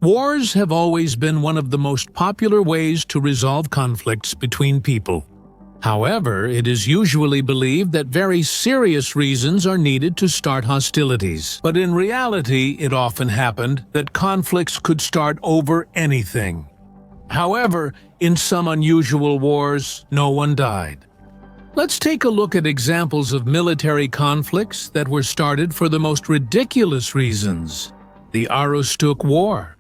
Wars have always been one of the most popular ways to resolve conflicts between people. However, it is usually believed that very serious reasons are needed to start hostilities. But in reality, it often happened that conflicts could start over anything. However, in some unusual wars, no one died. Let's take a look at examples of military conflicts that were started for the most ridiculous reasons. The Aroostook War.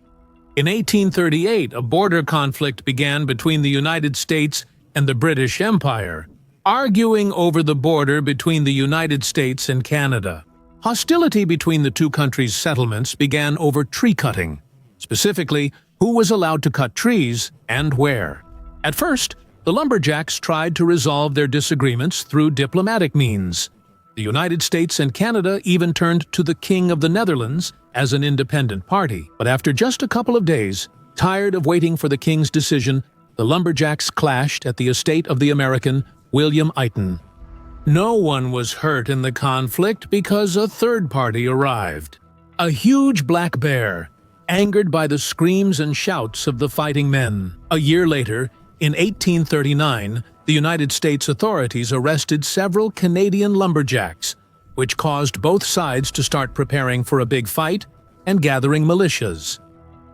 In 1838, a border conflict began between the United States and the British Empire, arguing over the border between the United States and Canada. Hostility between the two countries' settlements began over tree cutting, specifically who was allowed to cut trees and where. At first, the lumberjacks tried to resolve their disagreements through diplomatic means. The United States and Canada even turned to the King of the Netherlands as an independent party. But after just a couple of days, tired of waiting for the king's decision, the lumberjacks clashed at the estate of the American William Iton. No one was hurt in the conflict because a third party arrived. A huge black bear, angered by the screams and shouts of the fighting men. A year later, in 1839, the United States authorities arrested several Canadian lumberjacks, which caused both sides to start preparing for a big fight and gathering militias.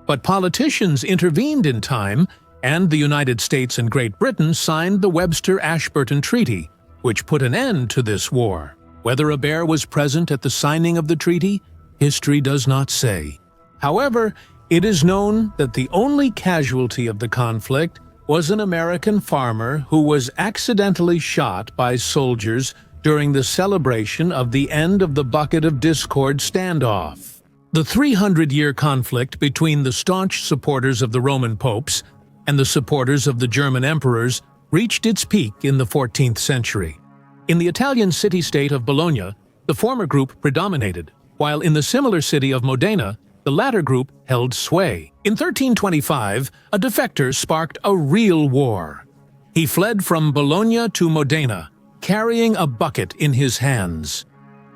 But politicians intervened in time, and the United States and Great Britain signed the Webster-Ashburton Treaty, which put an end to this war. Whether a bear was present at the signing of the treaty, history does not say. However, it is known that the only casualty of the conflict was an American farmer who was accidentally shot by soldiers during the celebration of the end of the Bucket of Discord standoff. The 300-year conflict between the staunch supporters of the Roman popes and the supporters of the German emperors reached its peak in the 14th century. In the Italian city-state of Bologna, the former group predominated, while in the similar city of Modena, the latter group held sway. In 1325, a defector sparked a real war. He fled from Bologna to Modena, carrying a bucket in his hands.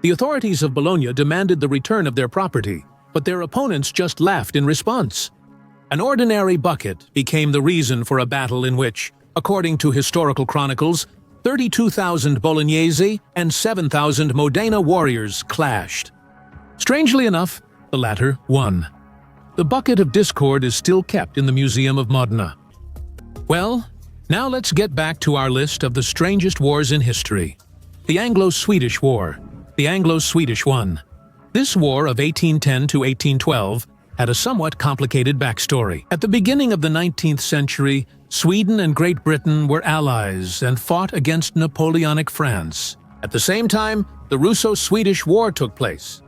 The authorities of Bologna demanded the return of their property, but their opponents just laughed in response. An ordinary bucket became the reason for a battle in which, according to historical chronicles, 32,000 Bolognese and 7,000 Modena warriors clashed. Strangely enough, the latter won. The Bucket of Discord is still kept in the Museum of Modena. Well, now let's get back to our list of the strangest wars in history. The Anglo-Swedish War. The Anglo-Swedish one. This war of 1810 to 1812 had a somewhat complicated backstory. At the beginning of the 19th century, Sweden and Great Britain were allies and fought against Napoleonic France. At the same time, the Russo-Swedish War took place.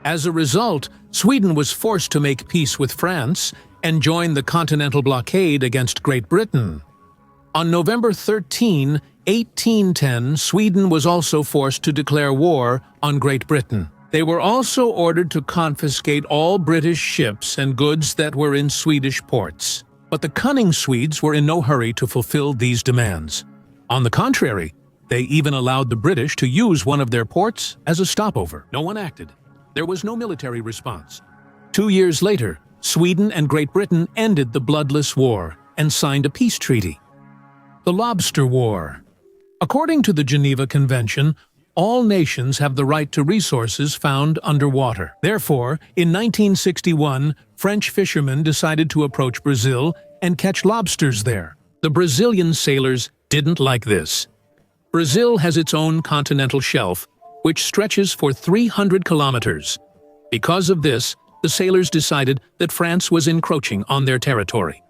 As a result, Sweden was forced to make peace with France and join the Continental Blockade against Great Britain. On November 13, 1810, Sweden was also forced to declare war on Great Britain. They were also ordered to confiscate all British ships and goods that were in Swedish ports. But the cunning Swedes were in no hurry to fulfill these demands. On the contrary, they even allowed the British to use one of their ports as a stopover. No one acted. There was no military response. 2 years later, Sweden and Great Britain ended the bloodless war and signed a peace treaty. The Lobster War. According to the Geneva Convention, all nations have the right to resources found underwater. Therefore, in 1961, French fishermen decided to approach Brazil and catch lobsters there. The Brazilian sailors didn't like this. Brazil has its own continental shelf, which stretches for 300 kilometers. Because of this, the sailors decided that France was encroaching on their territory.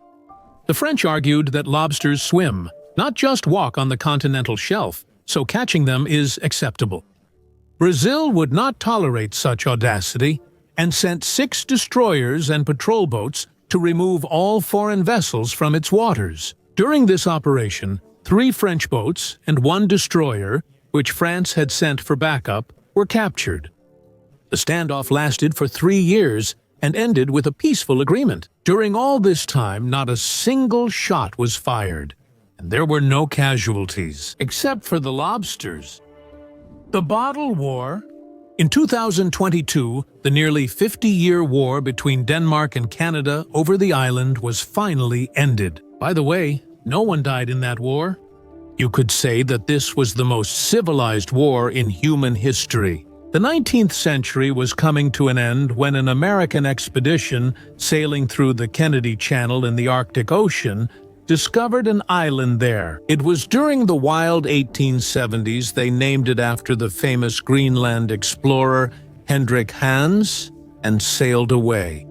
The French argued that lobsters swim, not just walk on the continental shelf, so catching them is acceptable. Brazil would not tolerate such audacity and sent 6 destroyers and patrol boats to remove all foreign vessels from its waters. During this operation, 3 French boats and 1 destroyer, which France had sent for backup, were captured. The standoff lasted for 3 years and ended with a peaceful agreement. During all this time, not a single shot was fired, and there were no casualties, except for the lobsters. The Bottle War. In 2022, the nearly 50-year war between Denmark and Canada over the island was finally ended. By the way, no one died in that war. You could say that this was the most civilized war in human history. The 19th century was coming to an end when an American expedition sailing through the Kennedy Channel in the Arctic Ocean discovered an island there. It was during the wild 1870s they named it after the famous Greenland explorer Hendrik Hans and sailed away.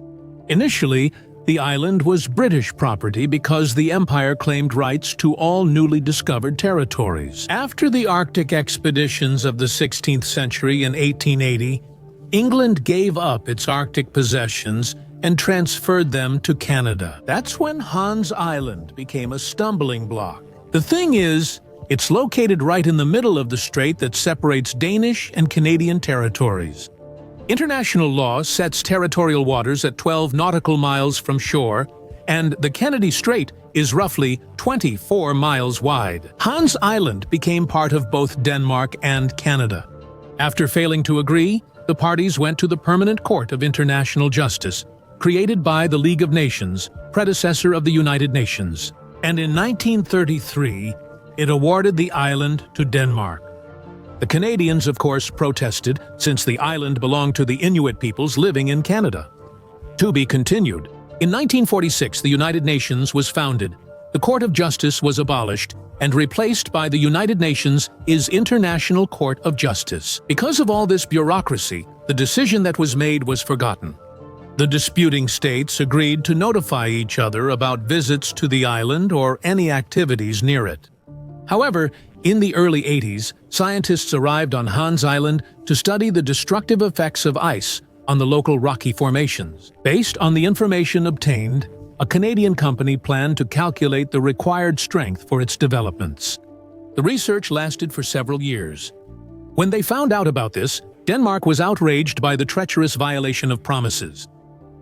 Initially, the island was British property because the Empire claimed rights to all newly discovered territories. After the Arctic expeditions of the 16th century in 1880, England gave up its Arctic possessions and transferred them to Canada. That's when Hans Island became a stumbling block. The thing is, it's located right in the middle of the strait that separates Danish and Canadian territories. International law sets territorial waters at 12 nautical miles from shore, and the Kennedy Strait is roughly 24 miles wide. Hans Island became part of both Denmark and Canada. After failing to agree, the parties went to the Permanent Court of International Justice, created by the League of Nations, predecessor of the United Nations. And in 1933, it awarded the island to Denmark. The Canadians, of course, protested, since the island belonged to the Inuit peoples living in Canada. To be continued. In 1946, the United Nations was founded. The Court of Justice was abolished and replaced by the United Nations' International Court of Justice. Because of all this bureaucracy, the decision that was made was forgotten. The disputing states agreed to notify each other about visits to the island or any activities near it. However, in the early 80s, scientists arrived on Hans Island to study the destructive effects of ice on the local rocky formations. Based on the information obtained, a Canadian company planned to calculate the required strength for its developments. The research lasted for several years. When they found out about this, Denmark was outraged by the treacherous violation of promises.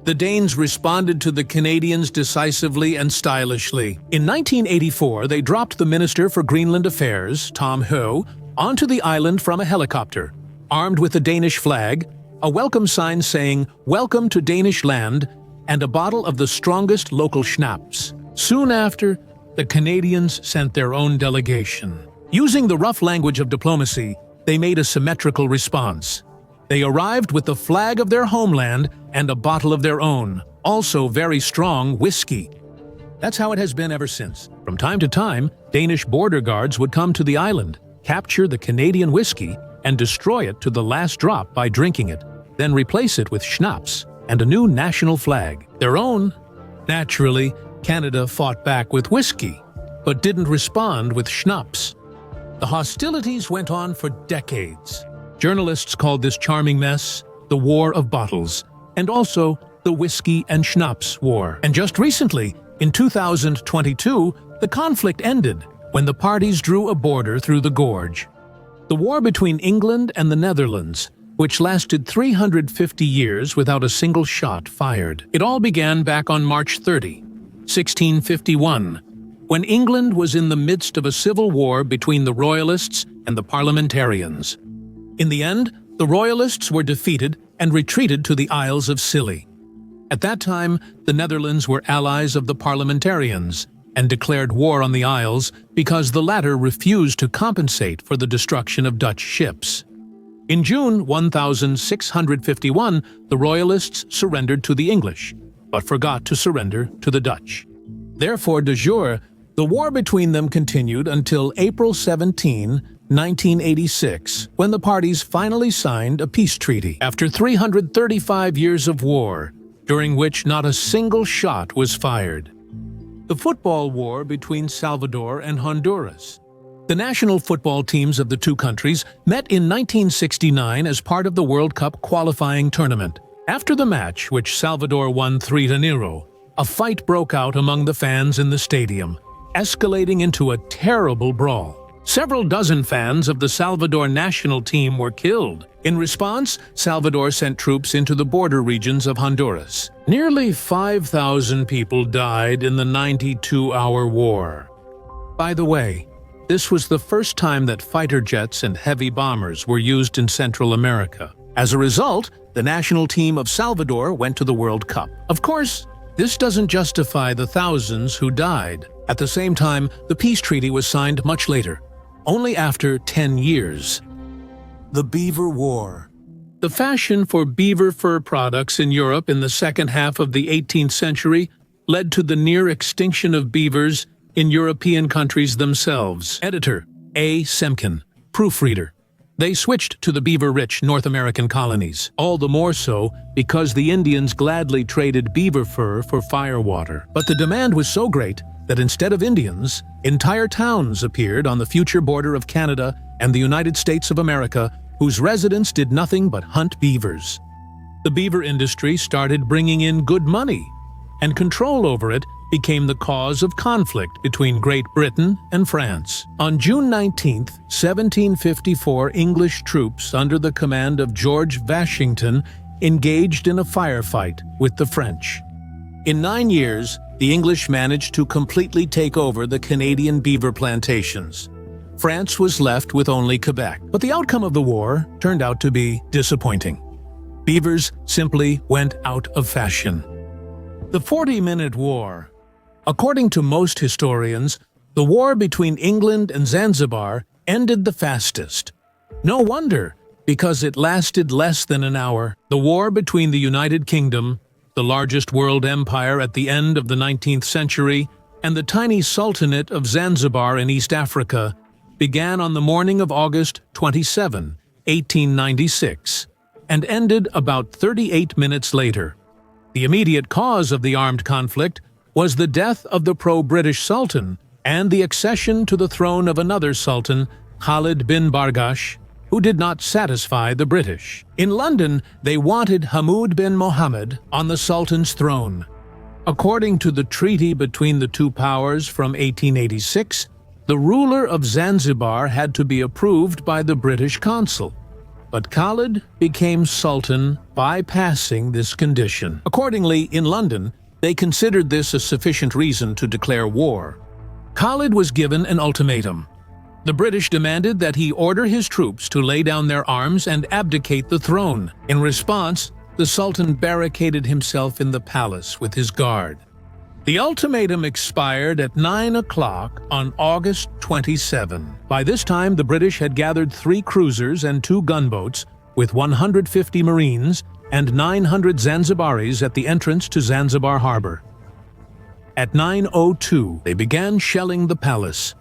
The Danes responded to the Canadians decisively and stylishly. In 1984, they dropped the Minister for Greenland Affairs, Tom Høegh, onto the island from a helicopter, armed with a Danish flag, a welcome sign saying, "Welcome to Danish land," and a bottle of the strongest local schnapps. Soon after, the Canadians sent their own delegation. Using the rough language of diplomacy, they made a symmetrical response. They arrived with the flag of their homeland and a bottle of their own, also very strong whiskey. That's how it has been ever since. From time to time, Danish border guards would come to the island, capture the Canadian whiskey, and destroy it to the last drop by drinking it, then replace it with schnapps and a new national flag, their own. Naturally, Canada fought back with whiskey, but didn't respond with schnapps. The hostilities went on for decades. Journalists called this charming mess the War of Bottles, and also the Whiskey and Schnapps War. And just recently, in 2022, the conflict ended when the parties drew a border through the gorge. The war between England and the Netherlands, which lasted 350 years without a single shot fired. It all began back on March 30, 1651, when England was in the midst of a civil war between the Royalists and the Parliamentarians. In the end, the Royalists were defeated and retreated to the Isles of Scilly. At that time, the Netherlands were allies of the Parliamentarians and declared war on the Isles because the latter refused to compensate for the destruction of Dutch ships. In June 1651, the Royalists surrendered to the English, but forgot to surrender to the Dutch. Therefore, de jure, the war between them continued until April 17, 1986, when the parties finally signed a peace treaty. After 335 years of war, during which not a single shot was fired. The football war between Salvador and Honduras. The national football teams of the two countries met in 1969 as part of the World Cup qualifying tournament. After the match, which Salvador won 3-0, a fight broke out among the fans in the stadium, escalating into a terrible brawl. Several dozen fans of the Salvador national team were killed. In response, Salvador sent troops into the border regions of Honduras. Nearly 5,000 people died in the 92-hour war. By the way, this was the first time that fighter jets and heavy bombers were used in Central America. As a result, the national team of Salvador went to the World Cup. Of course, this doesn't justify the thousands who died. At the same time, the peace treaty was signed much later, only after 10 years. The Beaver War. The fashion for beaver fur products in Europe in the second half of the 18th century led to the near extinction of beavers in European countries themselves. Editor A. Semkin, proofreader. They switched to the beaver-rich North American colonies, all the more so because the Indians gladly traded beaver fur for firewater. But the demand was so great that instead of Indians, entire towns appeared on the future border of Canada and the United States of America, whose residents did nothing but hunt beavers. The beaver industry started bringing in good money, and control over it became the cause of conflict between Great Britain and France. On June 19, 1754, English troops under the command of George Washington engaged in a firefight with the French. In 9 years, the English managed to completely take over the Canadian beaver plantations. France was left with only Quebec. But the outcome of the war turned out to be disappointing. Beavers simply went out of fashion. The 40-minute War. According to most historians, the war between England and Zanzibar ended the fastest. No wonder, because it lasted less than an hour. The war between the United Kingdom, the largest world empire at the end of the 19th century, and the tiny Sultanate of Zanzibar in East Africa began on the morning of August 27, 1896, and ended about 38 minutes later. The immediate cause of the armed conflict was the death of the pro-British Sultan and the accession to the throne of another Sultan, Khalid bin Bargash, who did not satisfy the British. In London, they wanted Hamoud bin Mohammed on the Sultan's throne. According to the treaty between the two powers from 1886, the ruler of Zanzibar had to be approved by the British consul. But Khalid became Sultan, bypassing this condition. Accordingly, in London, they considered this a sufficient reason to declare war. Khalid was given an ultimatum. The British demanded that he order his troops to lay down their arms and abdicate the throne. In response, the Sultan barricaded himself in the palace with his guard. The ultimatum expired at 9 o'clock on August 27. By this time, the British had gathered 3 cruisers and 2 gunboats with 150 Marines and 900 Zanzibaris at the entrance to Zanzibar Harbor. At 9:02, they began shelling the palace.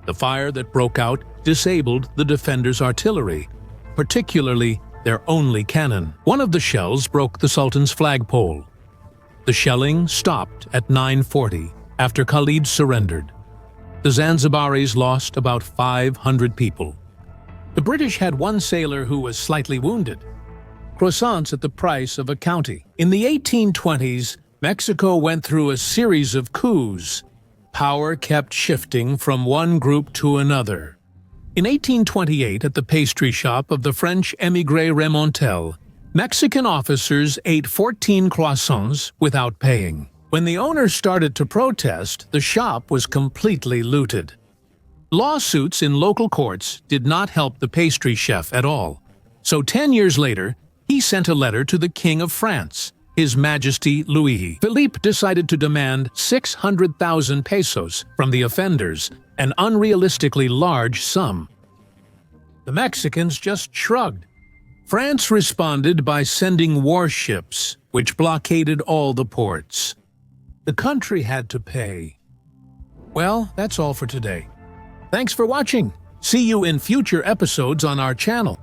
The fire that broke out disabled the defenders' artillery, particularly their only cannon. One of the shells broke the Sultan's flagpole. The shelling stopped at 9:40 after Khalid surrendered. The Zanzibaris lost about 500 people. The British had one sailor who was slightly wounded. Croissants at the price of a county. In the 1820s, Mexico went through a series of coups. Power kept shifting from one group to another. In 1828, at the pastry shop of the French émigré Remontel, Mexican officers ate 14 croissants without paying. When the owner started to protest, the shop was completely looted. Lawsuits in local courts did not help the pastry chef at all. So 10 years later, he sent a letter to the King of France, His Majesty Louis. Philippe decided to demand 600,000 pesos from the offenders, an unrealistically large sum. The Mexicans just shrugged. France responded by sending warships, which blockaded all the ports. The country had to pay. Well, that's all for today. Thanks for watching. See you in future episodes on our channel.